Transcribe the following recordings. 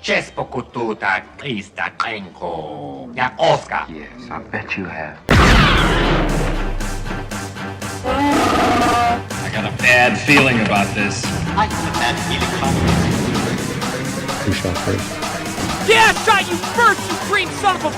Just pokututa Krista Krenko. Ja, Oscar. Yes, I bet you have. I got a bad feeling about this. I have a bad feeling about Who shot first? Yeah, I shot you first, you green son of a...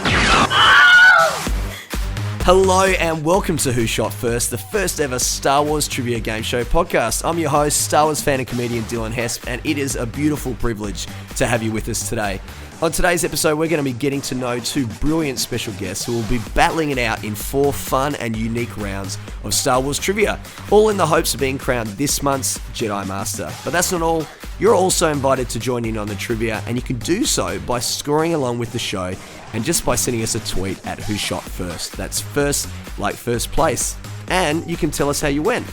Hello and welcome to Who Shot First, the first ever Star Wars trivia game show podcast. I'm your host, Star Wars fan and comedian Dylan Hesp, and it is a beautiful privilege to have you with us today. On today's episode, we're going to be getting to know two brilliant special guests who will be battling it out in 4 fun and unique rounds of Star Wars trivia, all in the hopes of being crowned this month's Jedi Master. But that's not all. You're also invited to join in on the trivia, and you can do so by scoring along with the show and just by sending us a tweet at Who Shot First. That's first like first place. And you can tell us how you went.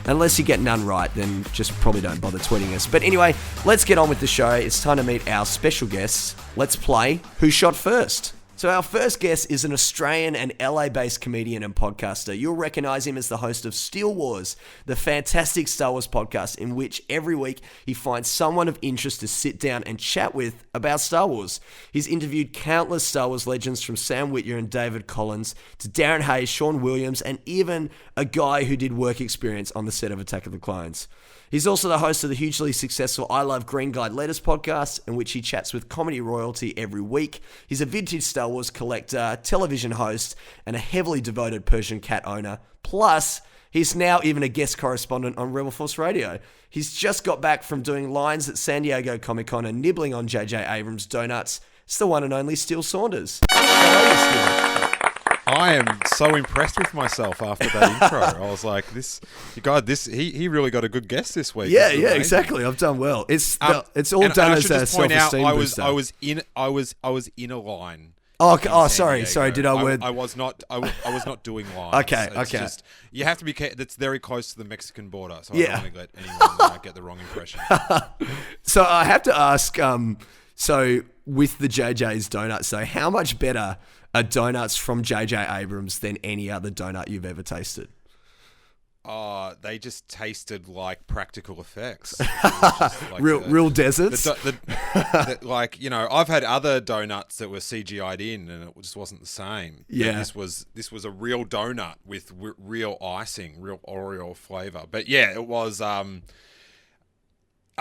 Unless you get none right, then just probably don't bother tweeting us. But anyway, let's get on with the show. It's time to meet our special guests. Let's play Who Shot First. So our first guest is an Australian and LA-based comedian and podcaster. You'll recognise him as the host of Steele Wars, the fantastic Star Wars podcast in which every week he finds someone of interest to sit down and chat with about Star Wars. He's interviewed countless Star Wars legends from Sam Witwer and David Collins to Darren Hayes, Sean Williams, and even a guy who did work experience on the set of Attack of the Clones. He's also the host of the hugely successful I Love Green Guide Letters podcast, in which he chats with comedy royalty every week. He's a vintage Star Wars collector, television host, and a heavily devoted Persian cat owner. Plus, he's now even a guest correspondent on Rebel Force Radio. He's just got back from doing lines at San Diego Comic-Con and nibbling on J.J. Abrams donuts. It's the one and only Steele Saunders. How are you, Steele? I am so impressed with myself after that intro. I was like, he really got a good guest this week. Yeah, exactly. I've done well. It's all done as a self-esteem booster. I was in a line. Sorry. Did I word? I was not doing lines. Okay. Just, you have to be careful. That's very close to the Mexican border, so yeah. I don't want to let anyone get the wrong impression. So I have to ask. So with the JJ's donuts, so how much better are donuts from J.J. Abrams than any other donut you've ever tasted? They just tasted like practical effects. Like real deserts? I've had other donuts that were CGI'd in and it just wasn't the same. Yeah. But this was a real donut with real icing, real Oreo flavor. But yeah, it was, I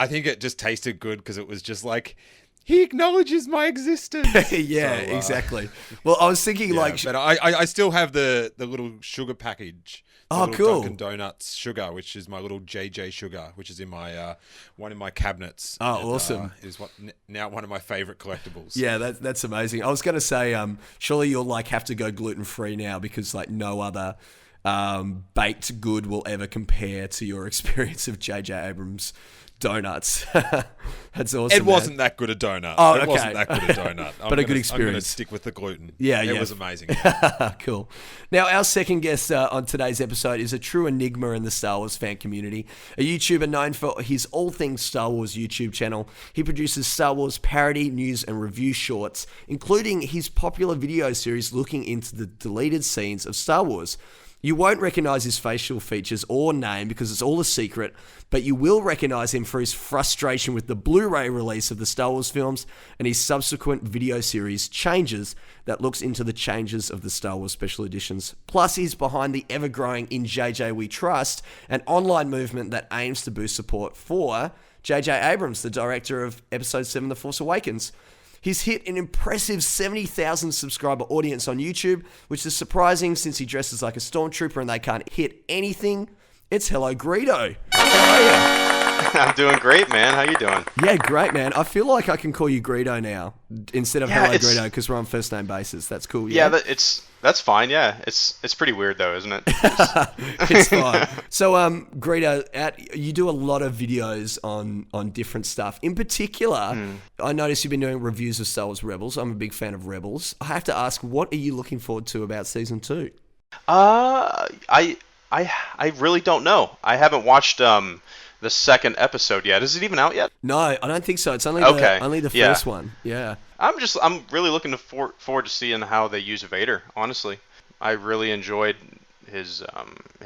think it just tasted good because it was just like, he acknowledges my existence. Yeah, exactly. Well, I was thinking but I still have the little sugar package. Oh, cool. Dunkin' Donuts sugar, which is my little JJ sugar, which is in my one in my cabinets. Oh, and, awesome! Is now one of my favorite collectibles. Yeah, that's amazing. I was going to say, surely you'll have to go gluten free now because no other baked good will ever compare to your experience of JJ Abrams donuts. That's awesome. It wasn't that good a donut. Oh, okay. It wasn't that good a donut. But a good experience. I'm going to stick with the gluten. Yeah. It was amazing. Cool. Now, our second guest on today's episode is a true enigma in the Star Wars fan community. A YouTuber known for his All Things Star Wars YouTube channel. He produces Star Wars parody, news, and review shorts, including his popular video series looking into the deleted scenes of Star Wars. You won't recognize his facial features or name because it's all a secret, but you will recognize him for his frustration with the Blu-ray release of the Star Wars films and his subsequent video series Changes that looks into the changes of the Star Wars special editions. Plus, he's behind the ever-growing In JJ We Trust, an online movement that aims to boost support for J.J. Abrams, the director of Episode 7, The Force Awakens. He's hit an impressive 70,000 subscriber audience on YouTube, which is surprising since he dresses like a stormtrooper and they can't hit anything. It's Hello Greedo. How are you? I'm doing great, man. How you doing? Yeah, great, man. I feel like I can call you Greedo now instead of Hello Greedo because we're on first name basis. That's cool. Yeah, that's fine. Yeah, it's pretty weird though, isn't it? It's fine. So, Greedo, you do a lot of videos on different stuff. In particular, I noticed you've been doing reviews of Star Wars Rebels. I'm a big fan of Rebels. I have to ask, what are you looking forward to about season 2? I really don't know. I haven't watched the second episode yet. Is it even out yet? No, I don't think so. It's only the first one. Yeah. I'm really looking forward to seeing how they use Vader, honestly. I really enjoyed his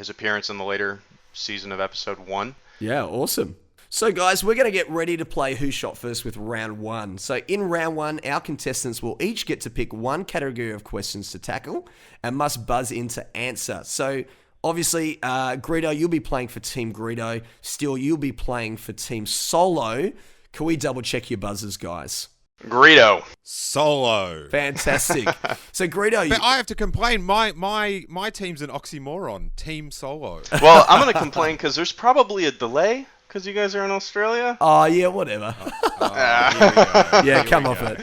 appearance in the later season of episode 1. Yeah, awesome. So, guys, we're going to get ready to play Who Shot First with round one. So, in round one, our contestants will each get to pick one category of questions to tackle and must buzz in to answer. So, obviously, Greedo, you'll be playing for Team Greedo. Steele, you'll be playing for Team Solo. Can we double check your buzzers, guys? Greedo. Solo. Fantastic. So, Greedo, But I have to complain. My team's an oxymoron. Team Solo. Well, I'm going to complain because there's probably a delay because you guys are in Australia. oh, yeah, whatever. Yeah, come off it.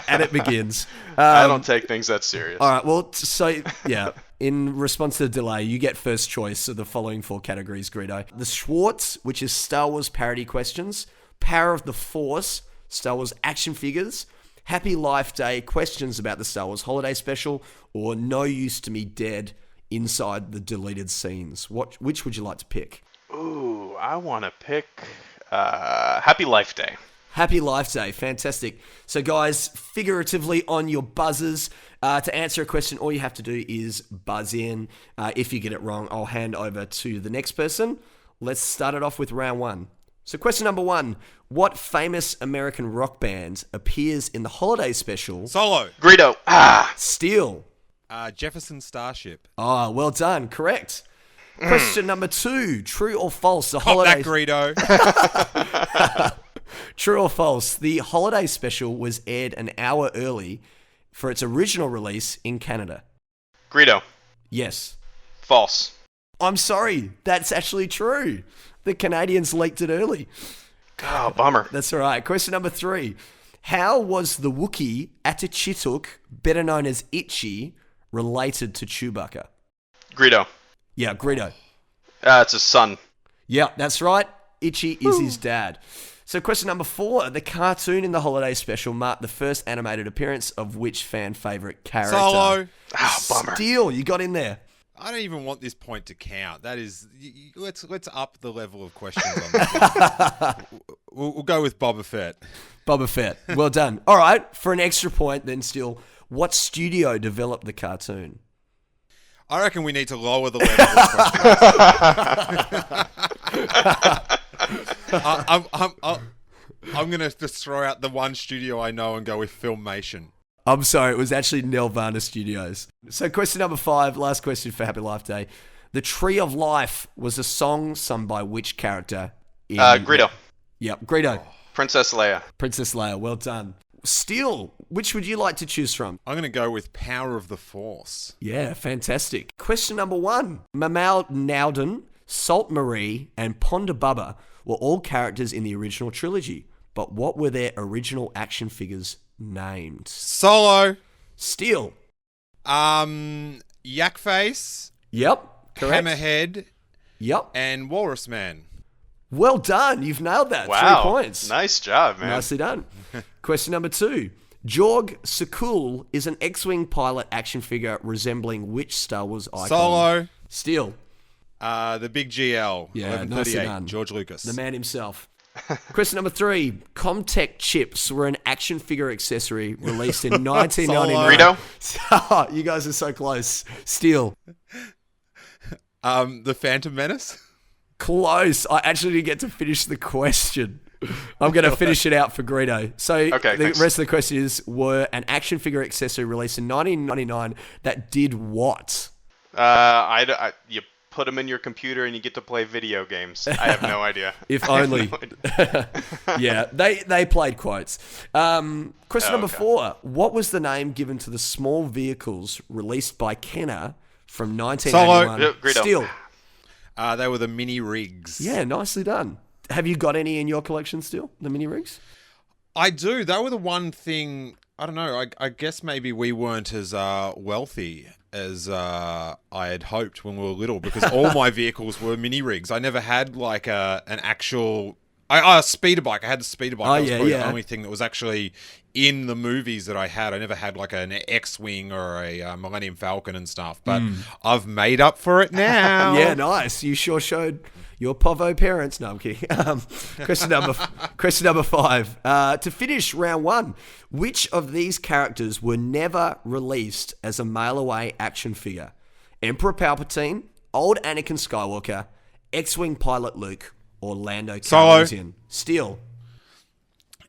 And it begins. I don't take things that serious. All right, well, so, yeah, in response to the delay, you get first choice of the following four categories, Greedo. The Schwartz, which is Star Wars parody questions. Power of the Force, Star Wars action figures. Happy Life Day, questions about the Star Wars holiday special. Or No Use to Me Dead, inside the deleted scenes. Which would you like to pick? Ooh, I want to pick Happy Life Day. Happy Life Day. Fantastic. So, guys, figuratively on your buzzers, to answer a question, all you have to do is buzz in. If you get it wrong, I'll hand over to the next person. Let's start it off with round one. So, question number one. What famous American rock band appears in the holiday special? Solo. Greedo. Steele. Jefferson Starship. Oh, well done. Correct. Question number two. True or false? The Pop holiday... that, Greedo. True or false? The holiday special was aired an hour early for its original release in Canada. Greedo. Yes. False. I'm sorry. That's actually true. The Canadians leaked it early. Oh, bummer. That's all right. Question number three. How was the Wookiee Atachituk, better known as Itchy, related to Chewbacca? Greedo. Yeah, Greedo. It's his son. Yeah, that's right. Itchy is his dad. So question number four. The cartoon in the holiday special marked the first animated appearance of which fan favourite character? Solo. Oh, bummer. Steele, you got in there. I don't even want this point to count. That is, let's up the level of questions on this. We'll go with Boba Fett. Boba Fett. Well done. All right, for an extra point then, Steele, what studio developed the cartoon? I reckon we need to lower the level of questions. I'm going to just throw out the one studio I know and go with Filmation. I'm sorry, it was actually Nelvana Studios. So question number five, last question for Happy Life Day. The Tree of Life was a song sung by which character? Greedo. Yep, Greedo. Princess Leia. Princess Leia, well done. Steele, which would you like to choose from? I'm going to go with Power of the Force. Yeah, fantastic. Question number one. Mamal Nowden, Salt Marie, and Ponda Bubba were all characters in the original trilogy, but what were their original action figures named? Solo. Steele. Yakface. Yep, correct. Hammerhead. Yep. And Walrus Man. Well done. You've nailed that. Wow. 3 points. Nice job, man. Nicely done. Question number two. Jorg Sakul is an X-Wing pilot action figure resembling which Star Wars icon? Solo. Steele. The Big GL. Yeah, 1138. nicely done. George Lucas. The man himself. Question number three. Comtech chips were an action figure accessory released in 1999. Greedo. You guys are so close. Steele. The Phantom Menace. Close. I actually didn't get to finish the question. I'm going to finish it out for Greedo. So Okay, the thanks. rest of the question is, were an action figure accessory released in 1999 that did what? You put them in your computer and you get to play video games. I have no idea. If I have only. no idea. Yeah, they played quotes. Question number okay. four. What was the name given to the small vehicles released by Kenner from 1981? Solo. Greedo. Steele. They were the mini rigs. Yeah, nicely done. Have you got any in your collection still, the mini rigs? I do. They were the one thing, I don't know, I guess maybe we weren't as wealthy as I had hoped when we were little, because all my vehicles were mini rigs. I never had like an actual... a speeder bike. I had the speeder bike. Oh, That was yeah, probably yeah. the only thing that was actually in the movies that I had. I never had like an X-Wing or a Millennium Falcon and stuff, but I've made up for it now. Yeah, nice. You sure showed your Povo parents. No, I'm kidding. Question number five. To finish round one, which of these characters were never released as a mail-away action figure? Emperor Palpatine, old Anakin Skywalker, X-Wing pilot Luke, or Lando Solo. Calrissian? Steele.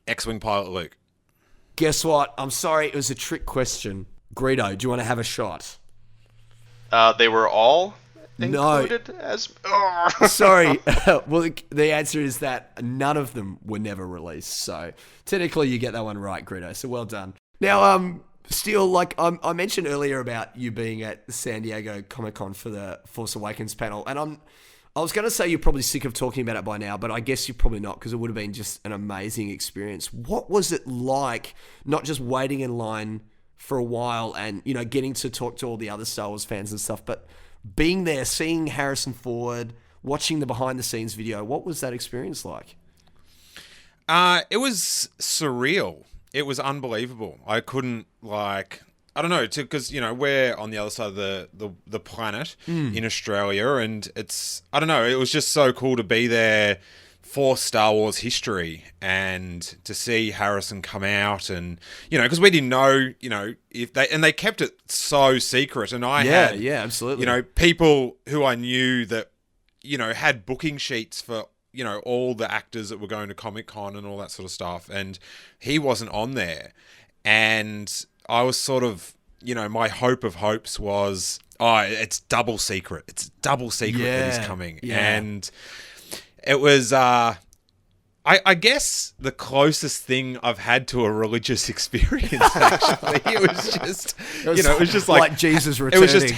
X-Wing pilot Luke. Guess what? I'm sorry, it was a trick question. Greedo, do you want to have a shot? They were all No. included as. Sorry. Well, the answer is that none of them were never released. So technically, you get that one right, Greedo. So well done. Now, Steele, like I mentioned earlier about you being at San Diego Comic-Con for the Force Awakens panel, and I was going to say you're probably sick of talking about it by now, but I guess you're probably not, because it would have been just an amazing experience. What was it like, not just waiting in line for a while and, you know, getting to talk to all the other Star Wars fans and stuff, but being there, seeing Harrison Ford, watching the behind-the-scenes video? What was that experience like? It was surreal. It was unbelievable. I couldn't, like, I don't know, because, you know, we're on the other side of the planet in Australia, and it's, I don't know, it was just so cool to be there for Star Wars history and to see Harrison come out, and, you know, because we didn't know, you know, if they kept it so secret, and I had, absolutely, you know, people who I knew that, you know, had booking sheets for, you know, all the actors that were going to Comic-Con and all that sort of stuff, and he wasn't on there. And I was sort of, you know, my hope of hopes was, it's double secret. It's double secret that he's coming. Yeah. And it was, I guess, the closest thing I've had to a religious experience, actually. It was just, you know, it was just like Jesus returning. It was just,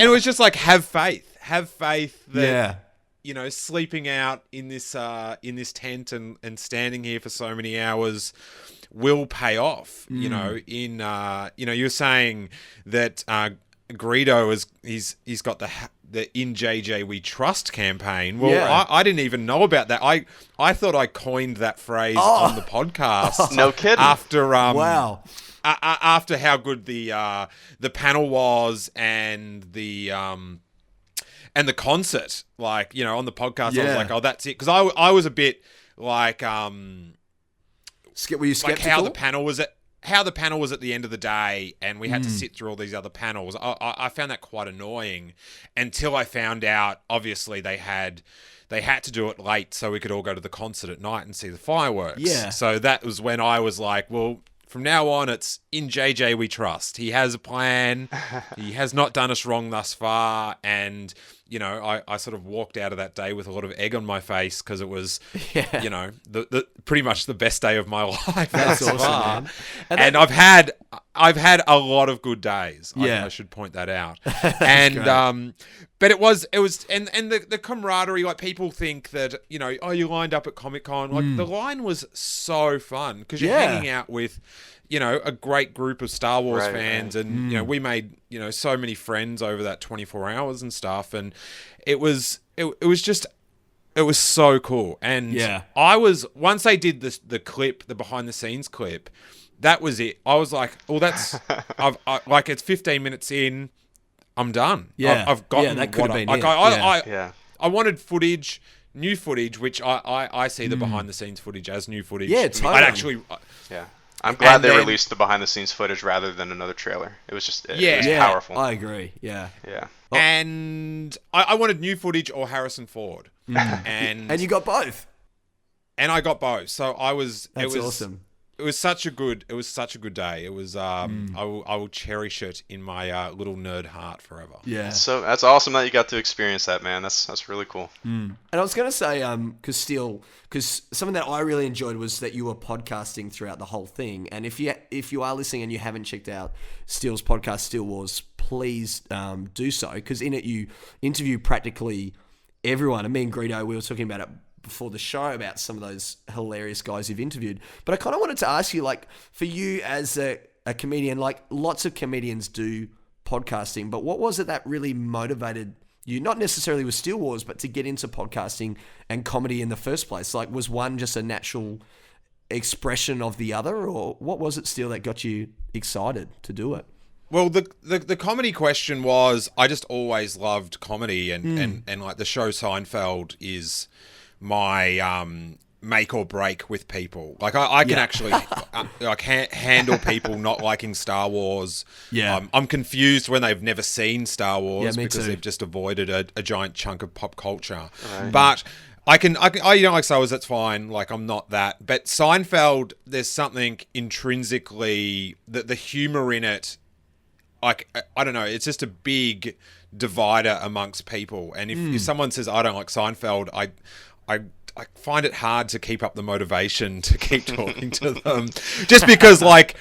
it was just like, have faith. Have faith that, you know, sleeping out in this tent and standing here for so many hours will pay off. You know, in you know, you're saying that Greedo he's got the In JJ We Trust campaign. Well, I didn't even know about that. I thought I coined that phrase on the podcast. No kidding. After Wow. After how good the panel was and the concert, like, you know, on the podcast, I was like, oh, that's it. Because I was a bit like, Were you skeptical? like how the panel was at the end of the day, and we had to sit through all these other panels. I found that quite annoying until I found out, obviously, they had to do it late so we could all go to the concert at night and see the fireworks. Yeah. So that was when I was like, well, from now on, it's In JJ We Trust. He has a plan. He has not done us wrong thus far. And, you know, I sort of walked out of that day with a lot of egg on my face, because it was, you know, the pretty much the best day of my life. That's thus awesome, far. man. And I've had a lot of good days. Yeah. I should point that out. And but it was and the camaraderie, like, people think that, you know, oh, you lined up at Comic-Con. Like, the line was so fun, because you're hanging out with, you know, a great group of Star Wars fans, and, you know, we made, you know, so many friends over that 24 hours and stuff, and it was so cool. And I was, once they did the clip, the behind the scenes clip, that was it. I was like, well, that's like, it's 15 minutes in, I'm done. I've gotten that could have been like, it. I wanted footage, new footage, which I see the behind the scenes footage as new footage. Yeah, totally. I'd actually, I'm glad they released the behind the scenes footage rather than another trailer. It was just it was powerful. I agree. Yeah. And I wanted new footage or Harrison Ford. And you got both. And I got both. So That's awesome. It was such a good day. It was I will cherish it in my little nerd heart forever. Yeah. So that's awesome that you got to experience that, man. That's really cool. And I was going to say, because something that I really enjoyed was that you were podcasting throughout the whole thing. And if you are listening and you haven't checked out Steele's podcast, Steele Wars, please do so, because in it you interview practically everyone. And me and Greedo, we were talking about it before the show about some of those hilarious guys you've interviewed. But I kind of wanted to ask you, like, for you as a comedian, like, lots of comedians do podcasting, but what was it that really motivated you, not necessarily with Steele Wars, but to get into podcasting and comedy in the first place? Like, was one just a natural expression of the other, or what was it, Steele, that got you excited to do it? Well, the comedy question was, I just always loved comedy, and like, the show Seinfeld is my make or break with people. Like, I can actually handle people not liking Star Wars. I'm confused when they've never seen Star Wars because they've just avoided a giant chunk of pop culture. Right. But I you don't like Star Wars, that's fine. Like, I'm not that. But Seinfeld, there's something intrinsically the humor in it. Like, I don't know. It's just a big divider amongst people. And if someone says I don't like Seinfeld, I find it hard to keep up the motivation to keep talking to them, just because like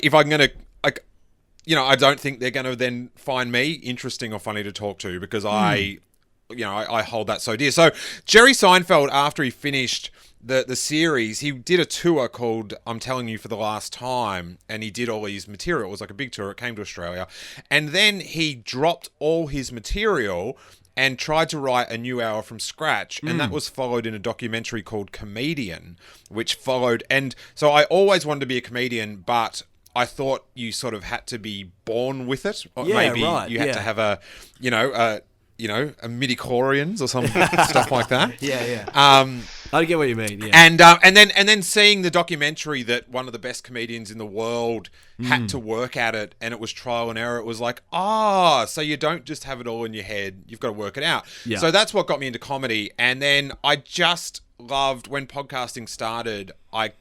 if I'm gonna I don't think they're gonna then find me interesting or funny to talk to, because I hold that so dear. So Jerry Seinfeld, after he finished the series, he did a tour called I'm Telling You for the Last Time, and he did all his material. It was like a big tour. It came to Australia, and then he dropped all his material and tried to write a new hour from scratch, and that was followed in a documentary called Comedian, which followed. And so I always wanted to be a comedian, but I thought you sort of had to be born with it. Or maybe you had to have a midi-chlorians or some stuff like that. I get what you mean. Yeah. And then seeing the documentary that one of the best comedians in the world had to work at it, and it was trial and error. It was like, so you don't just have it all in your head. You've got to work it out. Yeah. So that's what got me into comedy. And then I just loved when podcasting started. I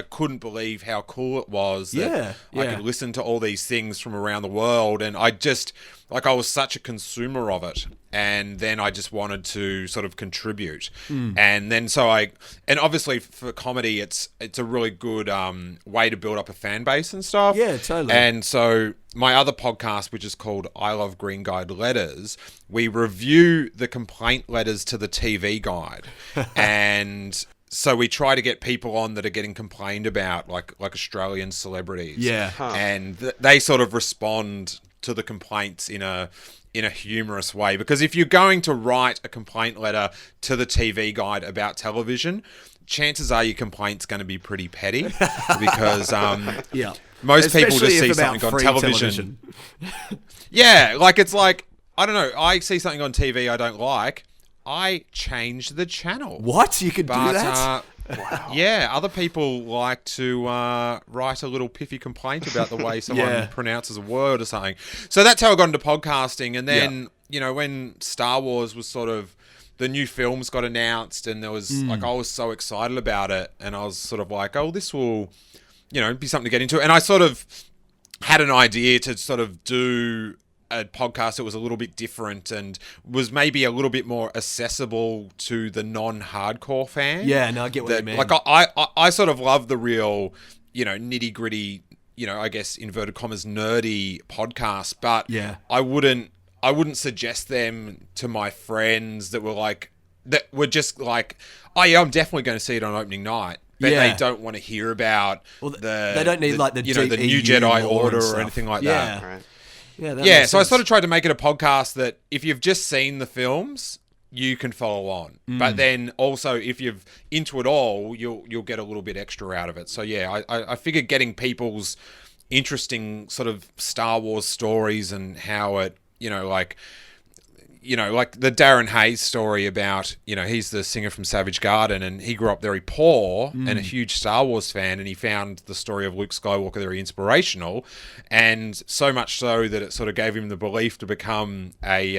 couldn't believe how cool it was that I could listen to all these things from around the world, and I was such a consumer of it, and then I just wanted to sort of contribute. And then and obviously for comedy, it's a really good way to build up a fan base and stuff. Yeah, totally. And so my other podcast, which is called I Love Green Guide Letters, we review the complaint letters to the TV Guide. And so we try to get people on that are getting complained about, like Australian celebrities. Yeah. And they sort of respond to the complaints in a humorous way. Because if you're going to write a complaint letter to the TV Guide about television, chances are your complaint's going to be pretty petty. Because most people just see something on television. Yeah, like it's like, I don't know, I see something on TV I don't like, I change the channel. What? You could do that? Wow. Yeah, other people like to write a little piffy complaint about the way someone pronounces a word or something. So that's how I got into podcasting. And then, when Star Wars was sort of, the new films got announced, and there was I was so excited about it, and I was sort of like, oh, this will, be something to get into. And I sort of had an idea to sort of do a podcast that was a little bit different and was maybe a little bit more accessible to the non-hardcore fan. Yeah, no, I get what you mean. Like I sort of love the real, nitty-gritty, I guess inverted commas nerdy podcast, but I wouldn't suggest them to my friends that were just like, oh yeah, I'm definitely going to see it on opening night. But they don't want to hear about they don't need the new Jedi Order or anything like that. Right. Yeah, so I sort of tried to make it a podcast that if you've just seen the films, you can follow on. But then also, if you're into it all, you'll get a little bit extra out of it. So yeah, I figured getting people's interesting sort of Star Wars stories and how it, like the Darren Hayes story about, he's the singer from Savage Garden, and he grew up very poor and a huge Star Wars fan, and he found the story of Luke Skywalker very inspirational, and so much so that it sort of gave him the belief to become a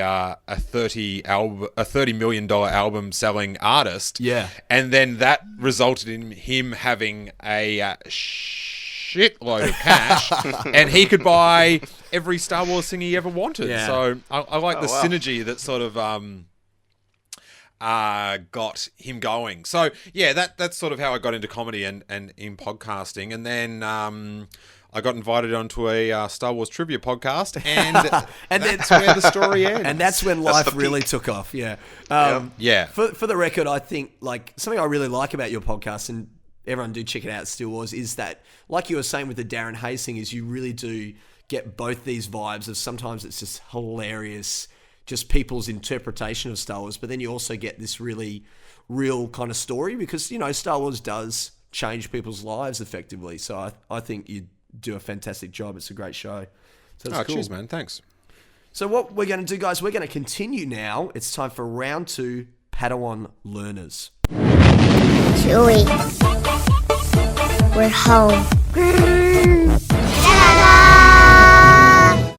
$30 million album selling artist. Yeah, and then that resulted in him having a shitload of cash, and he could buy every Star Wars thing he ever wanted. Yeah. So I like the synergy that sort of got him going. So yeah, that's sort of how I got into comedy and in podcasting. And then I got invited onto a Star Wars trivia podcast, and that's where the story ends. And that's when life really took off. Yeah. For the record, I think like something I really like about your podcast, and everyone do check it out, Steele Wars, is that, like you were saying with the Darren Hayes thing, is you really do get both these vibes of sometimes it's just hilarious, just people's interpretation of Star Wars, but then you also get this really real kind of story, because, Star Wars does change people's lives effectively. So I think you do a fantastic job. It's a great show. So it's cool. Cheers, man. Thanks. So what we're going to do, guys, we're going to continue now. It's time for round 2, Padawan Learners. Chewie, we're home.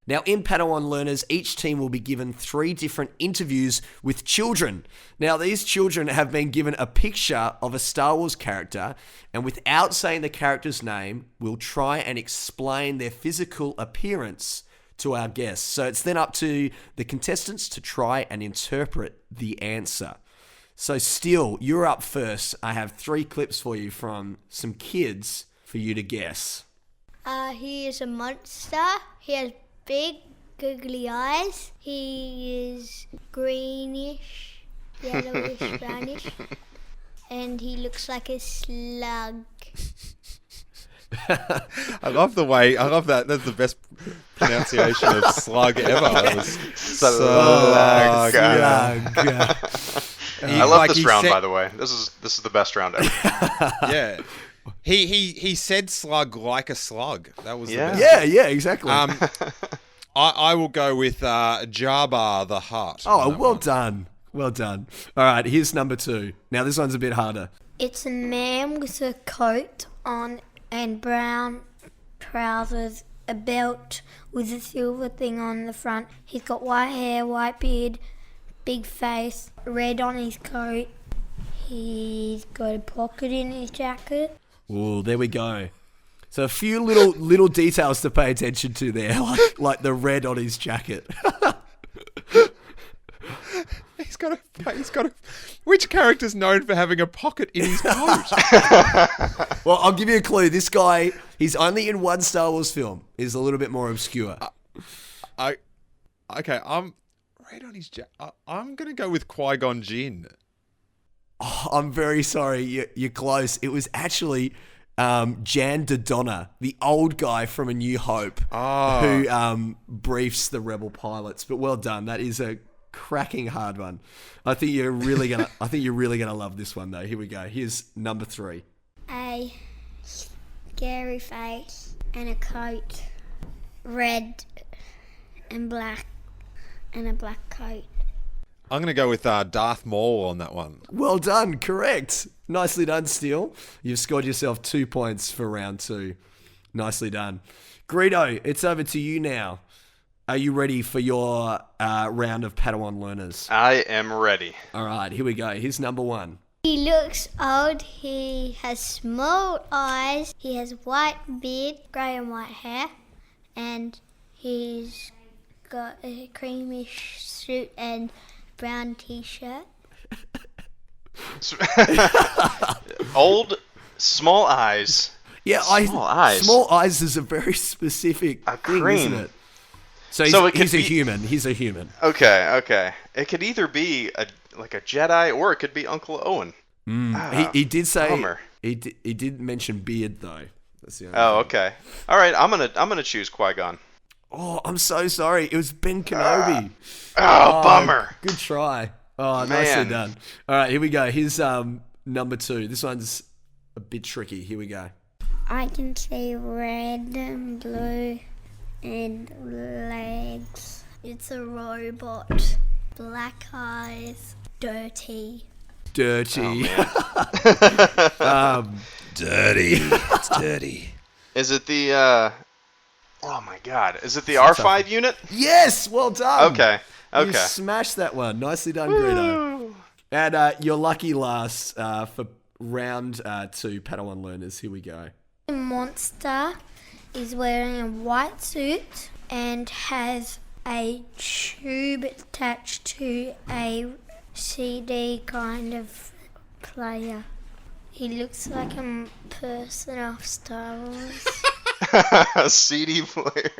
Now, in Padawan Learners, each team will be given 3 different interviews with children. Now, these children have been given a picture of a Star Wars character, and without saying the character's name, will try and explain their physical appearance to our guests. So it's then up to the contestants to try and interpret the answer. So, Steele, you're up first. I have 3 clips for you from some kids for you to guess. He is a monster. He has big, googly eyes. He is greenish, yellowish, brownish. And he looks like a slug. I love that. That's the best pronunciation of slug ever. It was slug. I love this round, by the way. This is the best round ever. Yeah. He said slug like a slug. That was the best. Yeah, exactly. I will go with Jabba the Hutt. Oh, well done. Well done. All right, here's number 2. Now, this one's a bit harder. It's a man with a coat on and brown trousers, a belt with a silver thing on the front. He's got white hair, white beard, big face, red on his coat. He's got a pocket in his jacket. Oh, there we go. So a few little details to pay attention to there, like the red on his jacket. He's got a. Which character's known for having a pocket in his coat? Well, I'll give you a clue. This guy, he's only in one Star Wars film. He's a little bit more obscure. Okay, I'm red on his jacket. I'm gonna go with Qui-Gon Jinn. Oh, I'm very sorry. You're close. It was actually Jan Dodonna, the old guy from A New Hope, who briefs the rebel pilots. But well done. That is a cracking hard one. I think you're really gonna love this one though. Here we go. Here's number 3. A scary face and a coat, red and black, and a black coat. I'm going to go with Darth Maul on that one. Well done. Correct. Nicely done, Steele. You've scored yourself 2 points for round 2. Nicely done. Greedo, it's over to you now. Are you ready for your round of Padawan Learners? I am ready. All right, here we go. Here's number 1. He looks old. He has small eyes. He has white beard, grey and white hair. And he's got a creamish suit and brown t-shirt. Old, small eyes. Yeah, small eyes is a very specific thing, isn't it? So he's a human. He's a human. Okay. It could either be a Jedi or it could be Uncle Owen. He did say bummer. He did mention beard though. That's the only thing. Okay. All right. I'm gonna choose Qui-Gon. Oh, I'm so sorry. It was Ben Kenobi. Bummer. Good try. Oh, Man. Nicely done. All right, here we go. Here's number 2. This one's a bit tricky. Here we go. I can see red and blue and legs. It's a robot. Black eyes. Dirty. Dirty. Oh, Dirty. It's dirty. Is it the oh my god. Is it the R5 unit? Yes, well done. Okay. You smashed that one. Nicely done, Greedo. And your lucky last for round 2 Padawan Learners. Here we go. The monster is wearing a white suit and has a tube attached to a CD kind of player. He looks like a person off Star Wars. A CD player.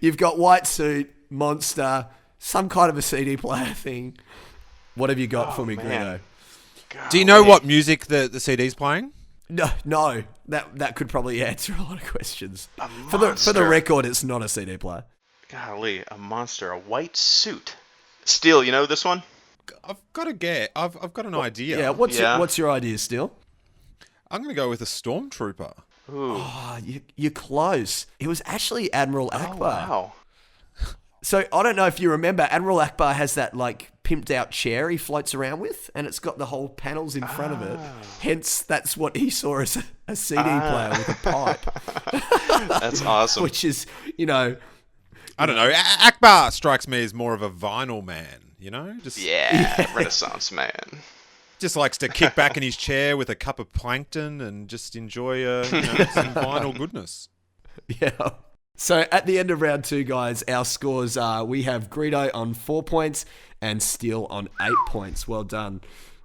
You've got white suit, monster, some kind of a CD player thing. What have you got for me, Greedo? Do you know what music the CD's playing? No. That could probably answer a lot of questions. For the record, it's not a CD player. Golly, a monster, a white suit. Steele, you know this one? I've got to get. I've got an idea. Yeah. What's your idea, Steele? I'm going to go with a stormtrooper. Ooh. Oh, you're close. It was actually Admiral Ackbar. Oh, wow. So I don't know if you remember, Admiral Ackbar has that pimped out chair he floats around with, and it's got the whole panels in front of it. Hence, that's what he saw as a CD player with a pipe. That's awesome. Which is, I don't know. Ackbar strikes me as more of a vinyl man, you know? Just Renaissance man. Just likes to kick back in his chair with a cup of plankton and just enjoy some vinyl goodness. Yeah. So at the end of round 2, guys, our scores are we have Greedo on 4 points and Steele on 8 points. Well done.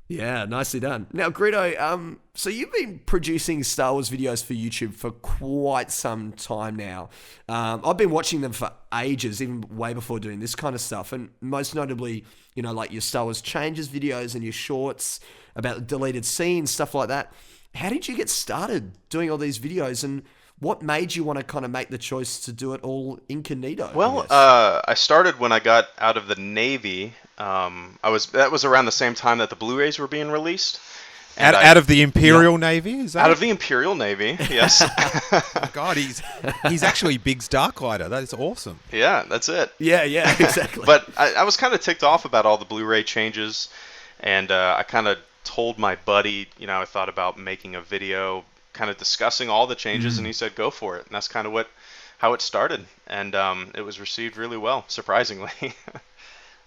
Yeah, nicely done. Now, Greedo, so you've been producing Star Wars videos for YouTube for quite some time now. I've been watching them for ages, even way before doing this kind of stuff. And most notably, you know, like your Star Wars Changes videos and your shorts about the deleted scenes, stuff like that. How did you get started doing all these videos, and what made you want to kind of make the choice to do it all incognito? Well, I started when I got out of the Navy. That was around the same time that the Blu-rays were being released. Out of the Imperial Navy, is that? Out of the Imperial Navy, yes. Oh God, he's actually Biggs Darklighter. That is awesome. Yeah, that's it. Yeah, exactly. But I was kind of ticked off about all the Blu-ray changes, and I kind of told my buddy, you know, I thought about making a video kind of discussing all the changes, and he said go for it. And that's kind of how it started, and it was received really well, surprisingly.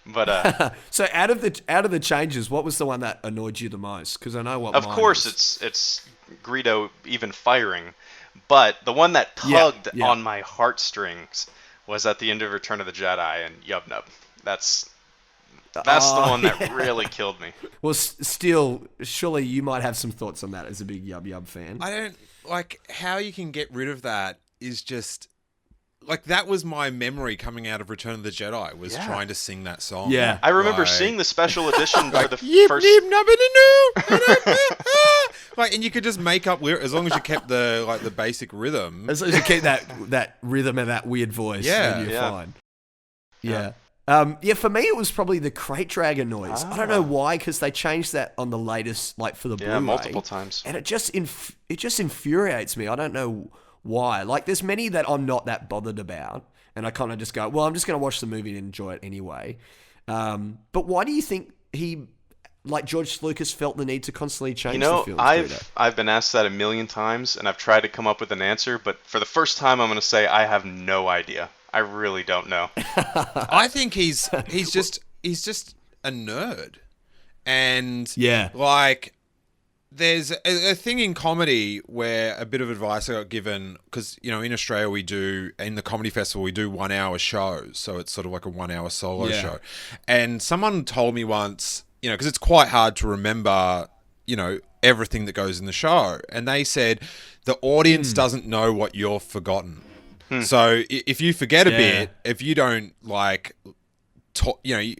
But so out of the changes, what was the one that annoyed you the most? Because I know what. Of course, it's Greedo even firing, but the one that tugged on my heartstrings was at the end of Return of the Jedi and Yub Nub. That's the one that really killed me. Well, Steele, surely you might have some thoughts on that as a big Yub Yub fan. I don't like how you can get rid of that. Is just like that was my memory coming out of Return of the Jedi was trying to sing that song. Yeah, I remember seeing the special edition for the first. Like, and you could just make up as long as you kept the basic rhythm. As long as you keep that rhythm and that weird voice, then you're fine. Yeah. For me, it was probably the crate dragon noise. I don't know why, because they changed that on the latest, like for the Blu-ray, multiple times, and it just infuriates me. I don't know why. Like, there's many that I'm not that bothered about, and I kind of just go, well, I'm just going to watch the movie and enjoy it anyway. But why do you think George Lucas felt the need to constantly change the films? I've been asked that a million times, and I've tried to come up with an answer, but for the first time, I'm going to say I have no idea. I really don't know. I think he's just a nerd, and there's a thing in comedy where a bit of advice I got given, because you know in Australia in the comedy festival we do 1 hour shows, so it's sort of like a 1 hour solo show, and someone told me once, you know, because it's quite hard to remember, you know, everything that goes in the show, and they said the audience doesn't know what you've forgotten. So if you forget a bit, if you don't if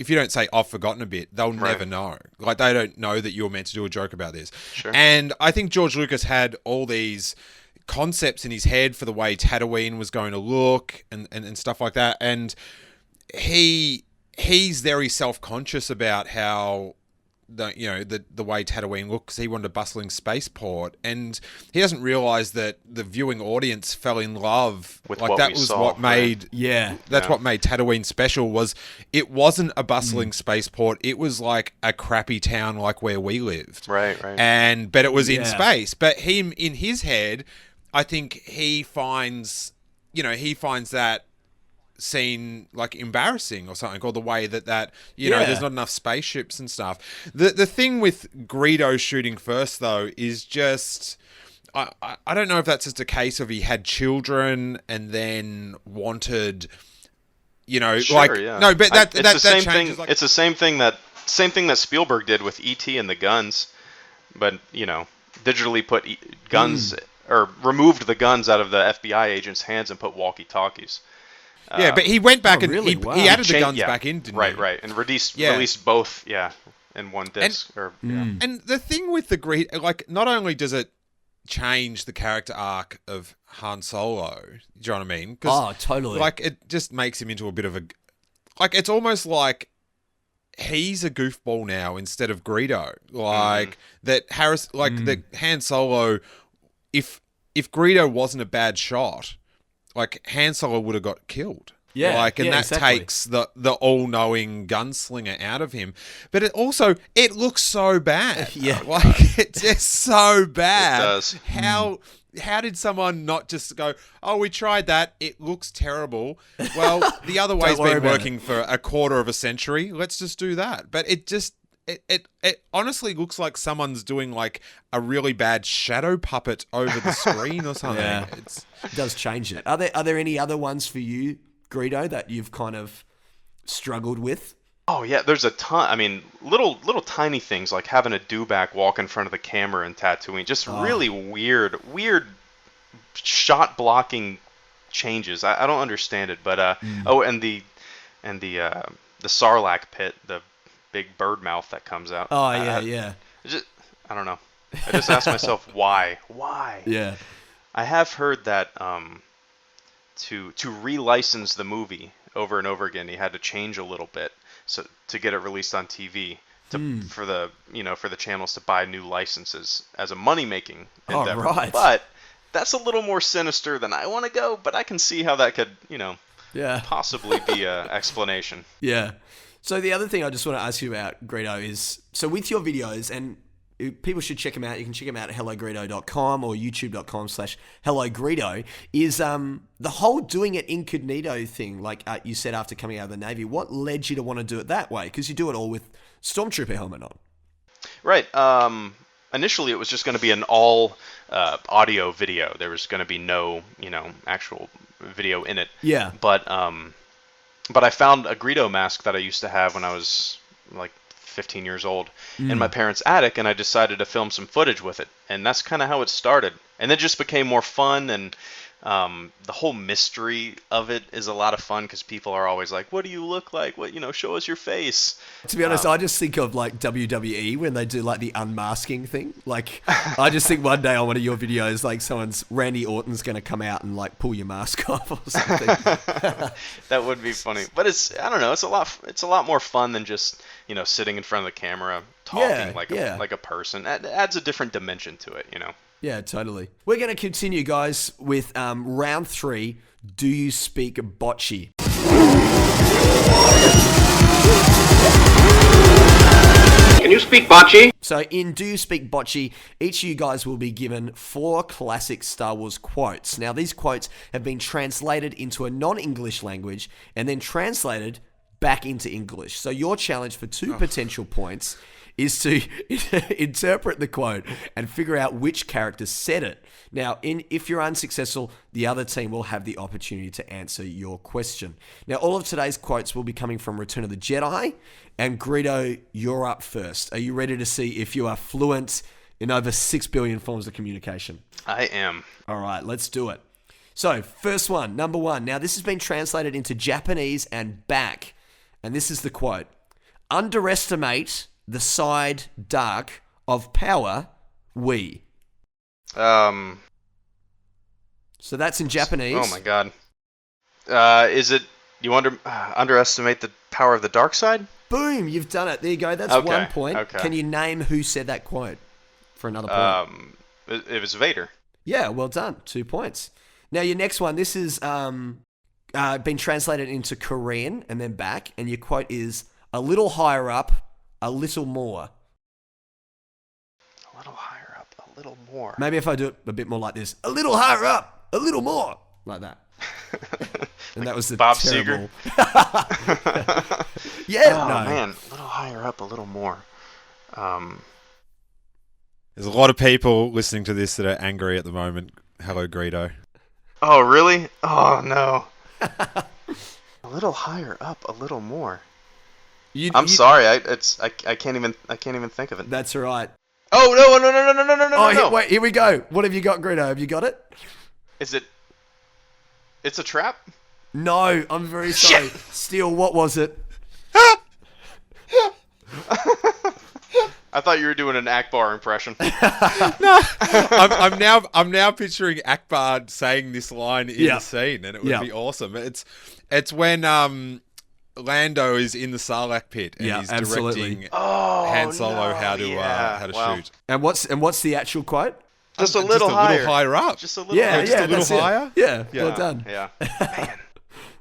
you don't say I've forgotten a bit, they'll never know. Like they don't know that you're meant to do a joke about this. Sure. And I think George Lucas had all these concepts in his head for the way Tatooine was going to look and stuff like that. And he's very self-conscious about how the way Tatooine looks. He wanted a bustling spaceport, and he doesn't realize that the viewing audience fell in love with like what that we was saw, what made what made Tatooine special. Was it wasn't a bustling spaceport, it was like a crappy town like where we lived, right, but it was in space. But him in his head, I think he finds that scene like embarrassing or something, or the way that there's not enough spaceships and stuff. The thing with Greedo shooting first though is just I don't know if that's just a case of he had children and then wanted, you know, no, but that it's the same changes, thing. It's the same thing that Spielberg did with E.T. and the guns, but you know, digitally put guns or removed the guns out of the FBI agents' hands and put walkie-talkies. But he went back he added the guns back in, didn't he? Right, and released both, in one disc. And the thing with the Greedo, like, not only does it change the character arc of Han Solo, do you know what I mean? Totally. Like, it just makes him into a bit of a, like, it's almost like he's a goofball now instead of Greedo. Like that that Han Solo, if Greedo wasn't a bad shot, like Han Solo would have got killed. That takes the all-knowing gunslinger out of him. But it looks so bad. Like it's just so bad. It does. How how did someone not just go, oh, we tried that, it looks terrible. Well, the other way's been working for a quarter of a century. Let's just do that. But it just it honestly looks like someone's doing like a really bad shadow puppet over the screen or something. Yeah. It does change it. Are there any other ones for you, Greedo, that you've kind of struggled with? Oh yeah, there's a ton. I mean, little tiny things like having a dewback walk in front of the camera and Tatooine. Just really weird shot blocking changes. I don't understand it, but oh, and the Sarlacc pit, the big bird mouth that comes out. Oh yeah. I don't know. I just ask myself why. Yeah. I have heard that to relicense the movie over and over again, he had to change a little bit so to get it released on TV for the channels to buy new licenses as a money making endeavor. Oh, right. But that's a little more sinister than I want to go, but I can see how that could, possibly be an explanation. Yeah. So the other thing I just want to ask you about, Greedo, is so with your videos, and people should check them out. You can check them out at hellogreedo.com or youtube.com/hellogreedo. Is the whole doing it incognito thing, like you said after coming out of the Navy, what led you to want to do it that way? Because you do it all with Stormtrooper helmet on. Right. Initially, it was just going to be an all audio video. There was going to be no, actual video in it. Yeah. But I found a Greedo mask that I used to have when I was like 15 years old in my parents' attic, and I decided to film some footage with it, and that's kind of how it started. And it just became more fun, and the whole mystery of it is a lot of fun because people are always like, what do you look like? What, show us your face. To be honest, I just think of like WWE when they do like the unmasking thing. Like, I just think one day on one of your videos, like Randy Orton's going to come out and like pull your mask off or something. That would be funny. But I don't know, it's a lot more fun than just, sitting in front of the camera talking like a person. It adds a different dimension to it, Yeah, totally. We're going to continue, guys, with round 3. Do you speak bocce? Can you speak bocce? So in Do You Speak Bocce, each of you guys will be given 4 classic Star Wars quotes. Now, these quotes have been translated into a non-English language and then translated back into English. So your challenge for 2 potential points is to interpret the quote and figure out which character said it. Now, if you're unsuccessful, the other team will have the opportunity to answer your question. Now, all of today's quotes will be coming from Return of the Jedi, and Greedo, you're up first. Are you ready to see if you are fluent in over 6 billion forms of communication? I am. All right, let's do it. So, first one, number 1. Now, this has been translated into Japanese and back, and this is the quote. Underestimate the side dark of power, we. So that's in Japanese. Oh my god. Is it you underestimate the power of the dark side? Boom, you've done it. There you go. That's 1 point. Okay. Can you name who said that quote for another point? It was Vader. Yeah, well done. 2 points. Now your next one. This is been translated into Korean and then back, and your quote is a little higher up, a little more. A little higher up, a little more. Maybe if I do it a bit more like this. A little higher up, a little more. Like that. And that was the Bob terrible... Seger? Yeah, oh, no. Man, a little higher up, a little more. There's a lot of people listening to this that are angry at the moment. Hello, Greedo. Oh, really? Oh, no. A little higher up, a little more. I'm sorry. I can't even think of it. That's right. Oh no! Wait, here we go. What have you got, Greedo? Have you got it? Is it? It's a trap? No, I'm very sorry. Steele, what was it? I thought you were doing an Ackbar impression. No, I'm now picturing Ackbar saying this line in the scene, and it would be awesome. It's when Lando is in the Sarlacc pit and he's directing Han Solo how to shoot. And what's the actual quote? Just a little higher up. Just a little higher. Yeah, well done. Yeah. Man.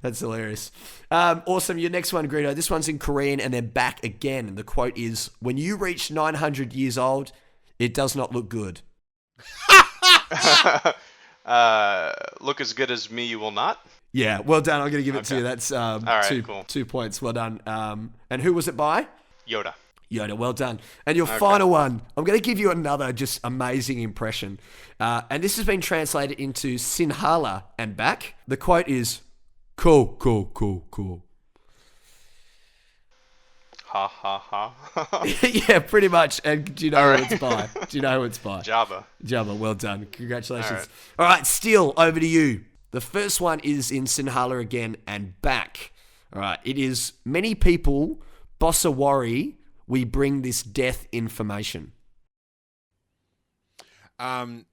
That's hilarious. Awesome. Your next one, Greedo. This one's in Korean and then back again. And the quote is, when you reach 900 years old, it does not look good. Look as good as me, you will not. Yeah, well done. I'm going to give it to you. That's right, cool. 2 points. Well done. And who was it by? Yoda. Yoda, well done. And your final one, I'm going to give you another just amazing impression. And this has been translated into Sinhala and back. The quote is, cool, cool, cool, cool. Ha, ha, ha. Yeah, pretty much. And do you know who it's by? Do you know who it's by? Jabba. Jabba, well done. Congratulations. All right, Steele, over to you. The first one is in Sinhala again and back. All right, it is many people, Bossawari, we bring this death information. I'm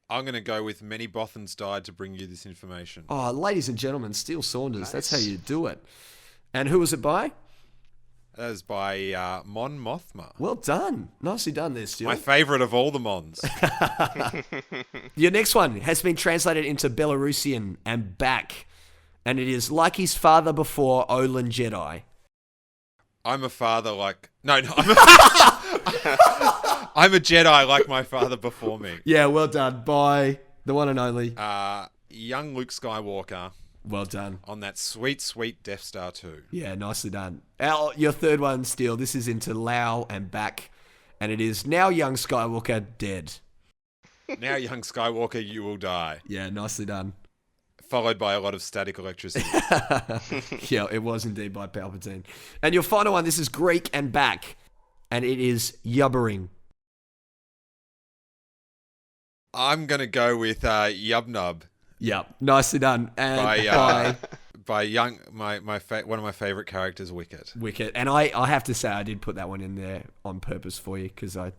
going to go with many Bothans died to bring you this information. Oh, ladies and gentlemen, Steele Saunders. Nice. That's how you do it. And who was it by? That is by Mon Mothma. Well done. Nicely done there, Steele. My favourite of all the Mons. Your next one has been translated into Belarusian and back. And it is like his father before Olin Jedi. I'm a father like... No, I'm a Jedi like my father before me. Yeah, well done. By the one and only. Young Luke Skywalker. Well done. On that sweet, sweet Death Star 2. Yeah, nicely done. Your third one, Steele. This is into Lao and back. And it is now young Skywalker dead. Now young Skywalker, you will die. Yeah, nicely done. Followed by a lot of static electricity. Yeah, it was indeed by Palpatine. And your final one, this is Greek and back. And it is yubbering. I'm going to go with Yubnub. Yep, nicely done. And by young, one of my favourite characters, Wicket. Wicket. And I have to say, I did put that one in there on purpose for you because I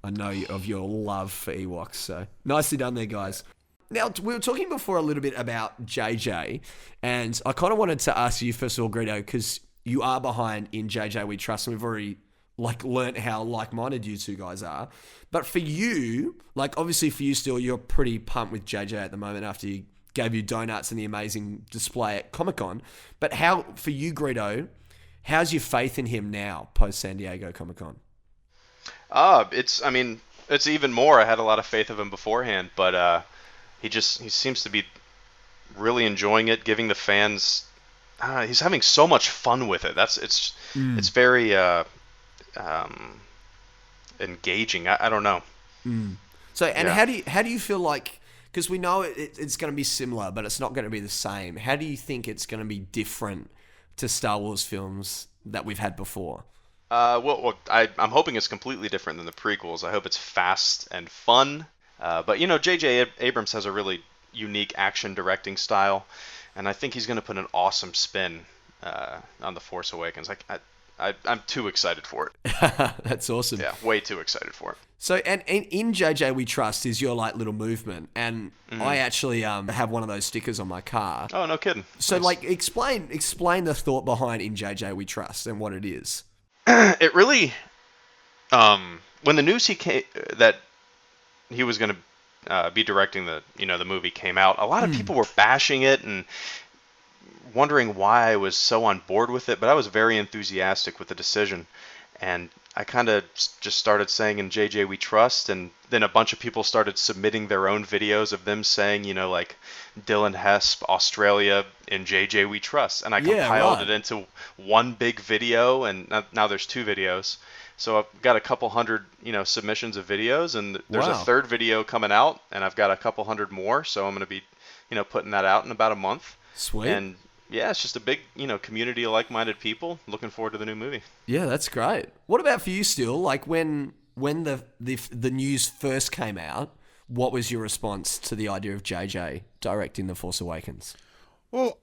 know of your love for Ewoks. So nicely done there, guys. Now, we were talking before a little bit about JJ, and I kind of wanted to ask you, first of all, Greedo, because you are behind in JJ We Trust, and we've already learnt how like-minded you two guys are. But for you, obviously for you still, you're pretty pumped with JJ at the moment after he gave you donuts and the amazing display at Comic-Con. But how, for you, Greedo, how's your faith in him now, post-San Diego Comic-Con? It's even more. I had a lot of faith of him beforehand, but he seems to be really enjoying it, giving the fans. He's having so much fun with it. It's very engaging. I don't know. So, and how do you feel like? Because we know it's going to be similar, but it's not going to be the same. How do you think it's going to be different to Star Wars films that we've had before? I'm hoping it's completely different than the prequels. I hope it's fast and fun. But J.J. Abrams has a really unique action directing style, and I think he's going to put an awesome spin on The Force Awakens. I'm too excited for it. That's awesome. Yeah, way too excited for it. So, and in JJ We Trust is your little movement, and I actually have one of those stickers on my car. Oh, no kidding. So, Nice. explain the thought behind In JJ We Trust and what it is. It really, when the news that he was going to be directing the movie came out, a lot of people were bashing it and wondering why I was so on board with it, but I was very enthusiastic with the decision, and I kind of just started saying in JJ We Trust, and then a bunch of people started submitting their own videos of them saying, Dylan Hesp, Australia, in JJ We Trust, and I compiled it into one big video, and now there's two videos. So I've got a couple hundred, submissions of videos, and there's a third video coming out, and I've got a couple hundred more, so I'm going to be, putting that out in about a month. Sweet. And yeah, it's just a big, community of like-minded people. Looking forward to the new movie. Yeah, that's great. What about for you, Steele? When the news first came out, what was your response to the idea of JJ directing The Force Awakens? Well,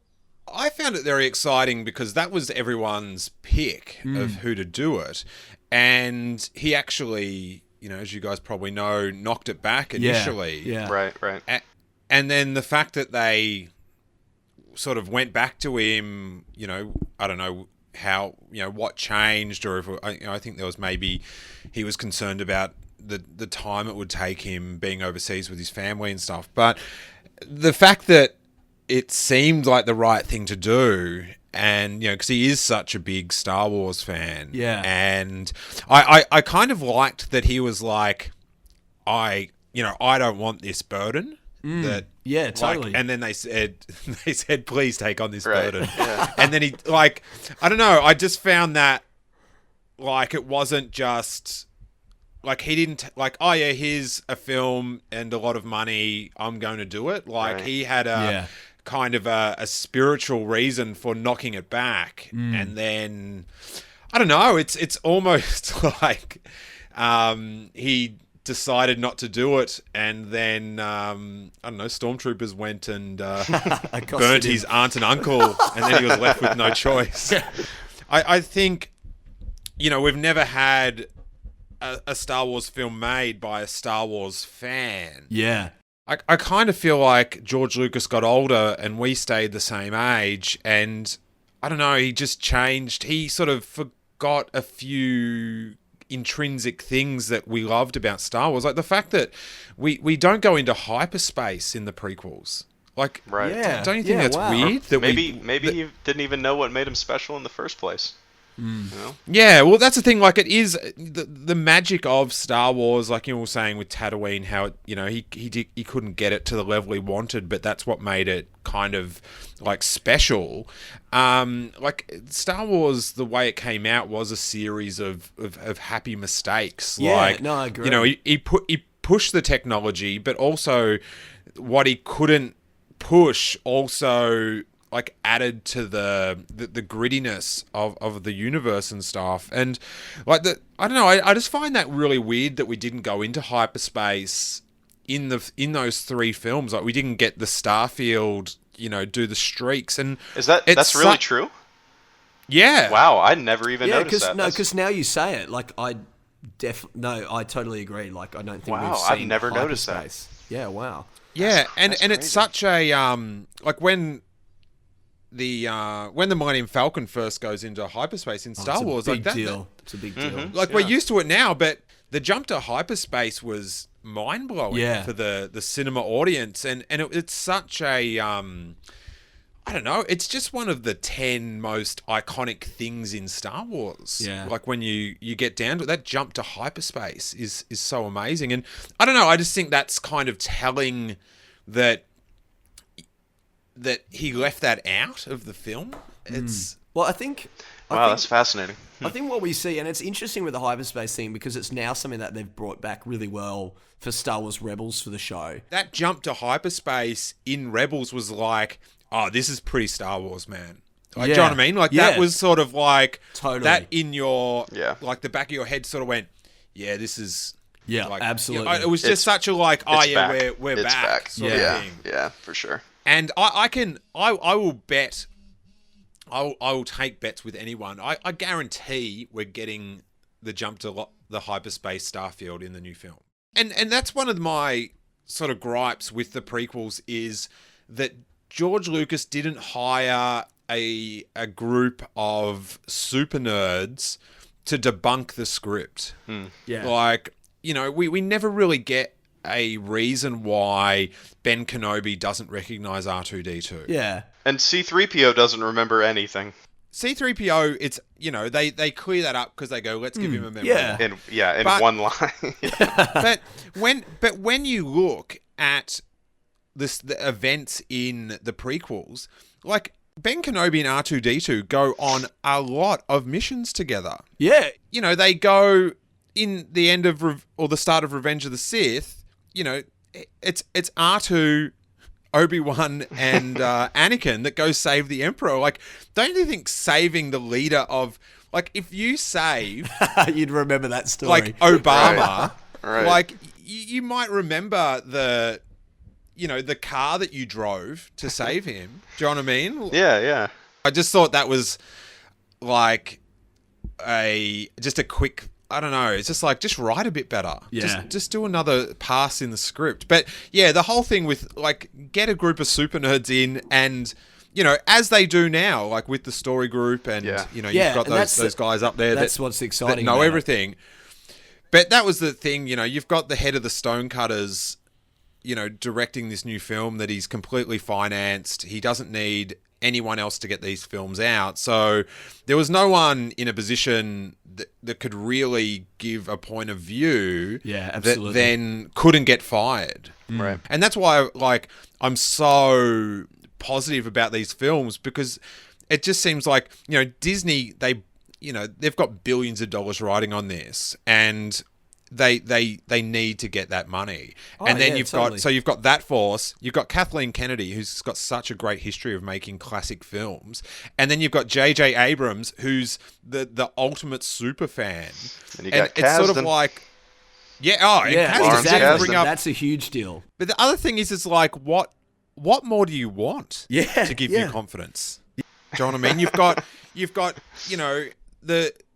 I found it very exciting because that was everyone's pick of who to do it. And he actually, as you guys probably know, knocked it back initially. Yeah. Right. And then the fact that they sort of went back to him, I don't know how, what changed, or if I think there was maybe he was concerned about the time it would take him being overseas with his family and stuff. But the fact that it seemed like the right thing to do, and because he is such a big Star Wars fan, and I kind of liked that he was like, I don't want this burden that Yeah, totally. And then they said, please take on this Right. burden. Yeah. And then he, like, I don't know. I just found that, like, it wasn't just, like, he didn't, like, oh, yeah, here's a film and a lot of money. I'm going to do it. Like, Right. he had a kind of a spiritual reason for knocking it back. And then, I don't know. It's almost like he decided not to do it, and then I don't know, stormtroopers went and burnt his aunt and uncle, and then he was left with no choice. I think, you know, we've never had a Star Wars film made by a Star Wars fan. Yeah. I kind of feel like George Lucas got older and we stayed the same age, and I don't know, he just changed. He sort of forgot a few intrinsic things that we loved about Star Wars, like the fact that we don't go into hyperspace in the prequels. Like, Right. Yeah. don't you think that's wow. weird? That Maybe he didn't even know what made him special in the first place. You know? Yeah, well, that's the thing. Like, it is the magic of Star Wars. Like you were saying with Tatooine, how it, you know, he couldn't get it to the level he wanted, but that's what made it kind of like special. Like Star Wars, the way it came out was a series of happy mistakes. Yeah, like, no, I agree. You know, he pushed the technology, but also what he couldn't push also like added to the grittiness of the universe and stuff. And like I don't know, I just find that really weird that we didn't go into hyperspace in those three films. Like, we didn't get the Starfield, you know, do the streaks. And That's really true? Yeah. Wow, I never even noticed that. Because now you say it, like I totally agree. Like, I don't think Wow, we've seen I've never noticed that. hyperspace. Yeah, wow. Yeah, and that's it's such a like when the Millennium Falcon first goes into hyperspace in Star Wars, it's a big like deal. It's a big deal. like we're used to it now, but the jump to hyperspace was mind blowing for the cinema audience, and it's such a I don't know, it's just one of the 10 most iconic things in Star Wars. Yeah. Like when you get down to it, that jump to hyperspace is so amazing. And I don't know, I just think that's kind of telling that he left that out of the film. It's Well, I think That's fascinating. I think what we see, and it's interesting with the hyperspace thing because it's now something that they've brought back really well for Star Wars Rebels for the show. that jump to hyperspace in Rebels was like, oh, this is pretty Star Wars, man. Like, do you know what I mean? Like, that was sort of like, Totally. that in your, Yeah. like the back of your head sort of went, yeah, this is, Yeah, like, absolutely. you know, it was just such a like, oh It's yeah, back. we're It's back sort of Yeah, thing. yeah, for sure. And I will bet, I will take bets with anyone. I guarantee we're getting the jump to the hyperspace Starfield in the new film. And that's one of my sort of gripes with the prequels is that George Lucas didn't hire a group of super nerds to debunk the script. Yeah. Like, you know, we never really get a reason why Ben Kenobi doesn't recognize R2-D2. Yeah. And C-3PO doesn't remember anything. C-3PO, it's, you know, they clear that up because they go, let's give him a memory. yeah. In But- one line. But when you look at the events in the prequels, like Ben Kenobi and R2-D2 go on a lot of missions together. Yeah. You know, they go in the end of or the start of Revenge of the Sith. You know, it's R2, Obi-Wan, and Anakin that go save the Emperor. Like, don't you think saving the leader of, like, if you save You'd remember that story. like Obama, Right. like you might remember the car that you drove to save him. Do you know what I mean? Yeah. I just thought that was like just a quick, I don't know, it's just like, just write a bit better. Yeah. Just do another pass in the script. But yeah, the whole thing with like, get a group of super nerds in and, you know, as they do now, like with the story group and, you know, Yeah, you've got and that's those guys up there that's that, what's that exciting know about it. everything. But that was the thing, you know, you've got the head of the Stonecutters directing this new film that he's completely financed. He doesn't need anyone else to get these films out. So there was no one in a position that could really give a point of view that then couldn't get fired. Right. And that's why, I'm so positive about these films, because it just seems like, Disney, they've got billions of dollars riding on this, and they need to get that money. And then you've got that force, you've got Kathleen Kennedy, who's got such a great history of making classic films, and then you've got J.J. Abrams, who's the ultimate super fan. And you got it's sort of like, Kasdan. That's a huge deal. But the other thing is like, what more do you want to give you confidence? Do you know what I mean? You've got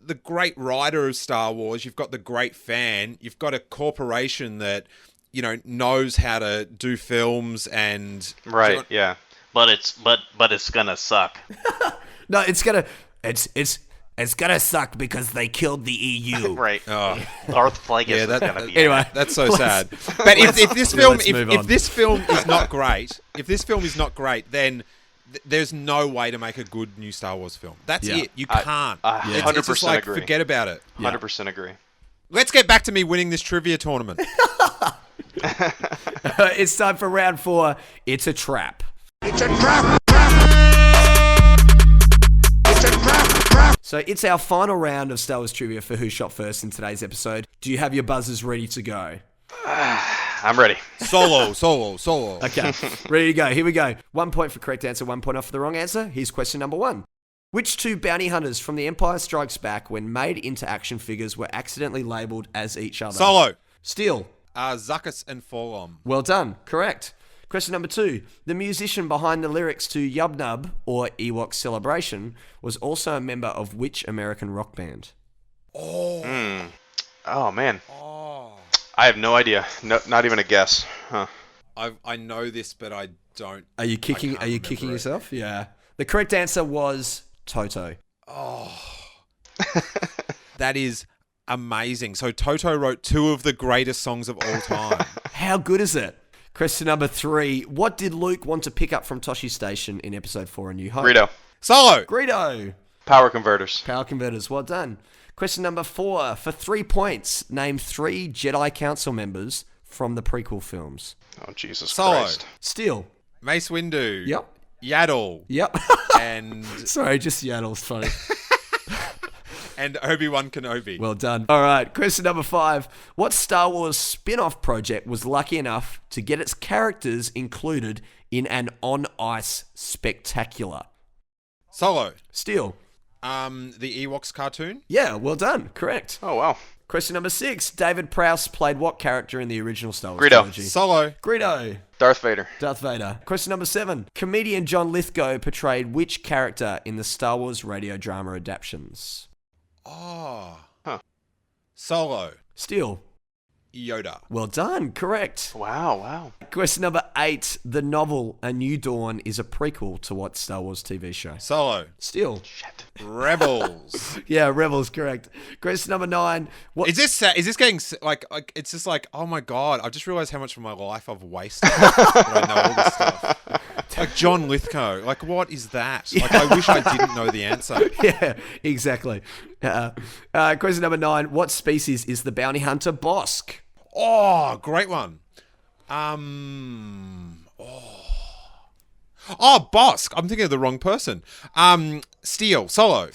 the great writer of Star Wars, you've got the great fan, you've got a corporation that, knows how to do films and... Right, yeah. But it's gonna suck. No, it's gonna suck because they killed the EU. Right. Oh. Darth Plagueis is gonna be anyway, that's so sad. But if this film is not great, then there's no way to make a good new Star Wars film. That's it. You can't. 100% It's like, agree. forget about it. 100% agree. Let's get back to me winning this trivia tournament. It's time for round 4. It's a trap. It's a trap! It's a trap! So it's our final round of Star Wars trivia for Who Shot First in today's episode. Do you have your buzzers ready to go? I'm ready. Solo. Okay, ready to go. Here we go. 1 point for correct answer, 1 point off for the wrong answer. Here's question number 1. Which 2 bounty hunters from The Empire Strikes Back, when made into action figures, were accidentally labelled as each other? Solo. Steele. Zuckuss and Forlom. Well done. Correct. Question number 2. The musician behind the lyrics to Yub Nub, or Ewok Celebration, was also a member of which American rock band? Oh, man. I have no idea. No, not even a guess. Huh. I know this, but I don't. Are you kicking yourself? Yeah. The correct answer was Toto. Oh. That is amazing. So Toto wrote 2 of the greatest songs of all time. How good is it? Question number 3. What did Luke want to pick up from Toshi Station in episode 4, A New Hope? Greedo. Solo. Greedo. Power converters. Power converters. Well done. Question number 4. For 3 points, name 3 Jedi Council members from the prequel films. Oh, Jesus Solo. Christ. Steele. Mace Windu. Yep. Yaddle. Yep. And Sorry, just Yaddle's funny. and Obi-Wan Kenobi. Well done. All right, question number 5. What Star Wars spin-off project was lucky enough to get its characters included in an on-ice spectacular? Solo. Steele. The Ewoks cartoon. Yeah, well done. Correct. Oh, wow. Question number 6. David Prowse played what character in the original Star Wars Greedo. trilogy? Solo. Greedo. Darth Vader. Darth Vader. Question number 7. Comedian John Lithgow portrayed which character in the Star Wars radio drama adaptations? Oh. Huh. Solo. Steele. Yoda. Well done. Correct. Wow. Question number 8. The novel A New Dawn is a prequel to what Star Wars TV show? Solo. Steele. Shit. Rebels. Yeah, Rebels, correct. Question number 9. What Is this getting like it's just like, oh my god, I've just realized how much of my life I've wasted. That I know all this stuff. Like John Lithgow, like what is that? Like I wish I didn't know the answer. Yeah, exactly. Question number 9. What species is the bounty hunter Bosk? Oh, great one. Bosk. I'm thinking of the wrong person. Steele. Solo.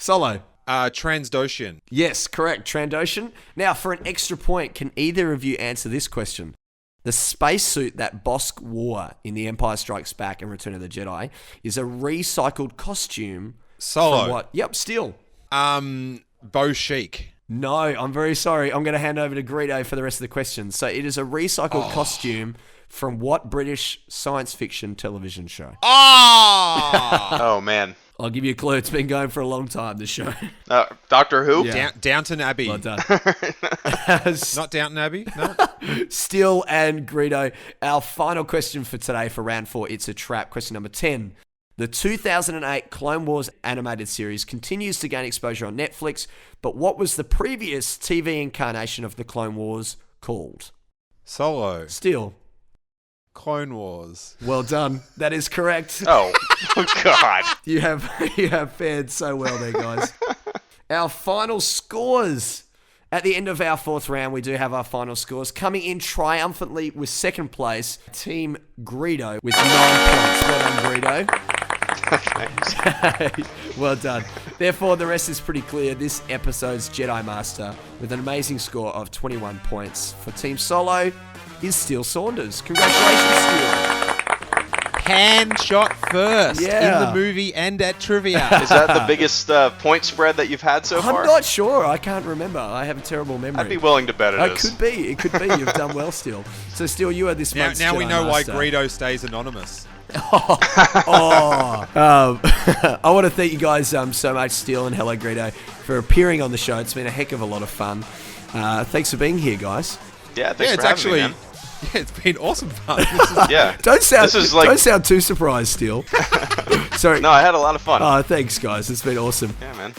Transdoshan. Yes, correct. Trandoshan. Now, for an extra point, can either of you answer this question? The spacesuit that Bosk wore in The Empire Strikes Back and Return of the Jedi is a recycled costume. Solo. From what? Yep, Steele. Bo Chic. No, I'm very sorry. I'm going to hand over to Greedo for the rest of the questions. So it is a recycled costume from what British science fiction television show? Oh, man. I'll give you a clue. It's been going for a long time, this show. Doctor Who? Yeah. Downton Abbey. Well done. Not Downton Abbey? No. Steele and Greedo. Our final question for today for round 4. It's a trap. Question number 10. The 2008 Clone Wars animated series continues to gain exposure on Netflix, but what was the previous TV incarnation of the Clone Wars called? Solo. Steele. Clone Wars. Well done. That is correct. Oh, God. You have fared so well there, guys. Our final scores. At the end of our fourth round, we do have our final scores. Coming in triumphantly with second place, Team Greedo with 9 points. Well done, Greedo. Well done. Therefore, the rest is pretty clear. This episode's Jedi Master, with an amazing score of 21 points for Team Solo, is Steele Saunders. Congratulations, Steele. Hand shot first in Yeah. the movie and at trivia. Is that the biggest point spread that you've had so far? I'm not sure. I can't remember. I have a terrible memory. I'd be willing to bet it It is. could be. It could be. You've done well, Steele. So, Steele, you are this month's Now we Jedi know why Master. Greedo stays anonymous. I want to thank you guys so much, Steele and Hello Greedo, for appearing on the show. It's been a heck of a lot of fun. Thanks for being here, guys. Yeah, thanks for having me, man. Yeah, it's been awesome fun. Yeah. Don't sound too surprised, Steele. Sorry. No, I had a lot of fun. Oh, thanks, guys. It's been awesome. Yeah, man.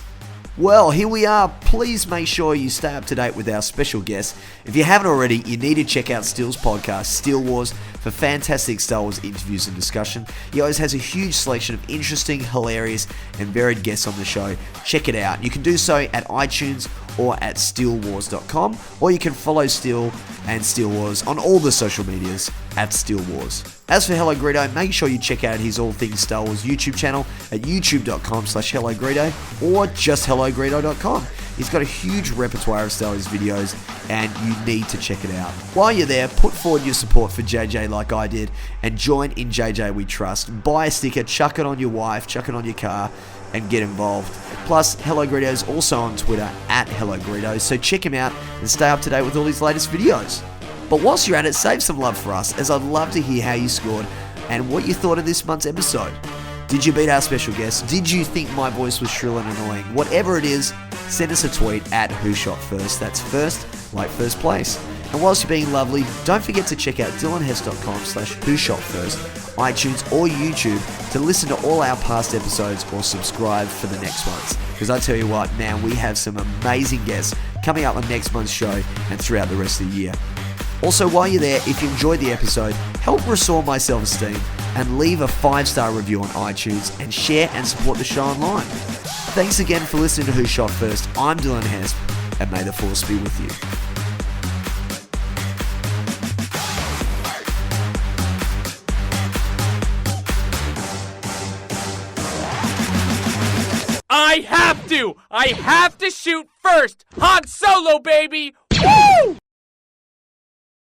Well, here we are. Please make sure you stay up to date with our special guests. If you haven't already, you need to check out Steele's podcast, Steele Wars, for fantastic Star Wars interviews and discussion. He always has a huge selection of interesting, hilarious, and varied guests on the show. Check it out. You can do so at iTunes or at steelewars.com, or you can follow Steele and Steele Wars on all the social medias at Steele Wars. As for Hello Greedo, make sure you check out his All Things Star Wars YouTube channel at youtube.com/Hello Greedo or just hellogreedo.com. He's got a huge repertoire of Star Wars videos and you need to check it out. While you're there, put forward your support for JJ like I did and join in JJ We Trust. Buy a sticker, chuck it on your wife, chuck it on your car, and get involved. Plus, Hello Greedo is also on Twitter at Hello Greedo, so check him out and stay up to date with all his latest videos. But whilst you're at it, save some love for us, as I'd love to hear how you scored and what you thought of this month's episode. Did you beat our special guest? Did you think my voice was shrill and annoying? Whatever it is, send us a tweet at WhoShotFirst. That's first, like first place. And whilst you're being lovely, don't forget to check out dylanhess.com/WhoShotFirst, iTunes or YouTube to listen to all our past episodes or subscribe for the next ones. Because I tell you what, man, we have some amazing guests coming up on next month's show and throughout the rest of the year. Also, while you're there, if you enjoyed the episode, help restore my self-esteem and leave a 5-star review on iTunes and share and support the show online. Thanks again for listening to Who Shot First. I'm Dylan Hesp, and may the Force be with you. I have to shoot first! Han Solo, baby! Woo!